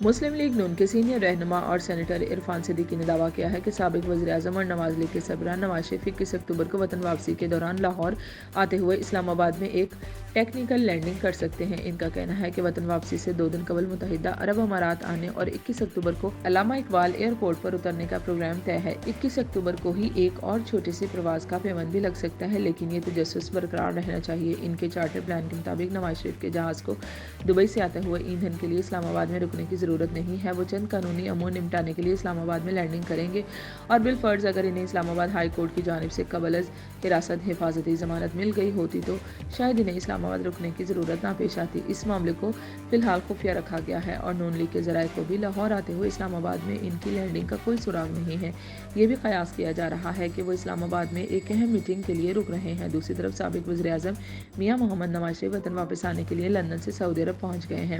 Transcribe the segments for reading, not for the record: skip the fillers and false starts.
مسلم league نون کے senior رہنما اور سینیٹر عرفان صدیقی نے دعویٰ کیا ہے کہ سابق وزیر اعظم اور نواز لیگ کے سربراہ نواز شریف 21 اکتوبر کو وطن واپسی کے دوران لاہور آتے ہوئے اسلام آباد میں ایک ٹیکنیکل لینڈنگ کر سکتے ہیں۔ ان کا کہنا ہے کہ وطن واپسی سے 2 دن قبل متحدہ عرب امارات آنے اور 21 اکتوبر کو علامہ اقبال ایئرپورٹ پر اترنے کا پروگرام طے ہے۔ 21 اکتوبر کو ہی ایک اور چھوٹی سی پرواز کا پیوند بھی لگ سکتا ہے، لیکن یہ تجسس برقرار رہنا چاہیے۔ ان کے چارٹر پلان کے مطابق نواز شریف کے جہاز کو دبئی سے آتے ہوئے ایندھن کے لیے اسلام آباد میں رکنے کی ضرورت نہیں ہے۔ وہ چند قانونی امور نمٹانے کے لیے اسلام آباد میں لینڈنگ کریں گے اور بالفرض اگر انہیں اسلام آباد ہائی کورٹ کی جانب سے قبل از حراست حفاظتی ضمانت مل گئی ہوتی تو شاید انہیں اسلام آباد رکنے کی ضرورت نہ پیش آتی۔ اس معاملے کو فی الحال خفیہ رکھا گیا ہے اور نون لیگ کے ذرائع کو بھی لاہور آتے ہوئے اسلام آباد میں ان کی لینڈنگ کا کوئی سراغ نہیں ہے۔ یہ بھی قیاس کیا جا رہا ہے کہ وہ اسلام آباد میں ایک اہم میٹنگ کے لیے رک رہے ہیں۔ دوسری طرف سابق وزیر اعظم میاں محمد نواز شریف وطن واپس آنے کے لیے لندن سے سعودی عرب پہنچ گئے ہیں۔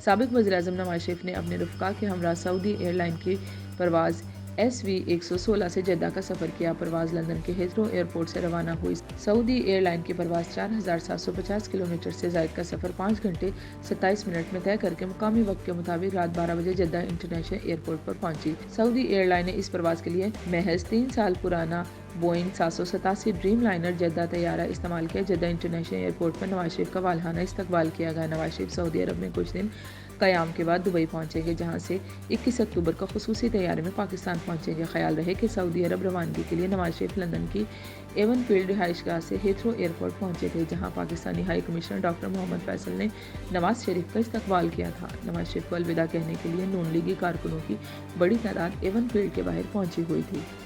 سابق وزیر اعظم نواز شریف نے اپنے رفقا کے ہمراہ سعودی ایئر لائن کی پرواز SW116 سے جدہ کا سفر کیا۔ پرواز لندن کے ہیتھرو ایئرپورٹ سے روانہ ہوئی۔ سعودی ایئر لائن کی پرواز 4750 کلومیٹر سے زائد کا سفر 5 گھنٹے 27 منٹ میں طے کر کے مقامی وقت کے مطابق رات 12 بجے جدہ انٹرنیشنل ایئرپورٹ پر پہنچی۔ سعودی ایئر لائن نے اس پرواز کے لیے محض 3 سال پرانا بوئنگ 787 ڈریم لائنر جدہ طیارہ استعمال کیا۔ جدہ انٹرنیشنل ایئرپورٹ پر نواز شریف کا والہانہ استقبال کیا گیا۔ نواز شریف سعودی عرب میں کچھ دن قیام کے بعد دبئی پہنچیں گے، جہاں سے 21 اکتوبر کو خصوصی طیارے میں پاکستان پہنچیں گے۔ خیال رہے کہ سعودی عرب روانگی کے لیے نواز شریف لندن کی ایون فیلڈ رہائش گاہ سے ہیتھرو ایئرپورٹ پہنچے تھے، جہاں پاکستانی ہائی کمشنر ڈاکٹر محمد فیصل نے نواز شریف کا استقبال کیا تھا۔ نواز شریف کو الوداع کہنے کے لیے نون لیگی کارکنوں کی بڑی تعداد ایون فیلڈ کے باہر پہنچی ہوئی تھی۔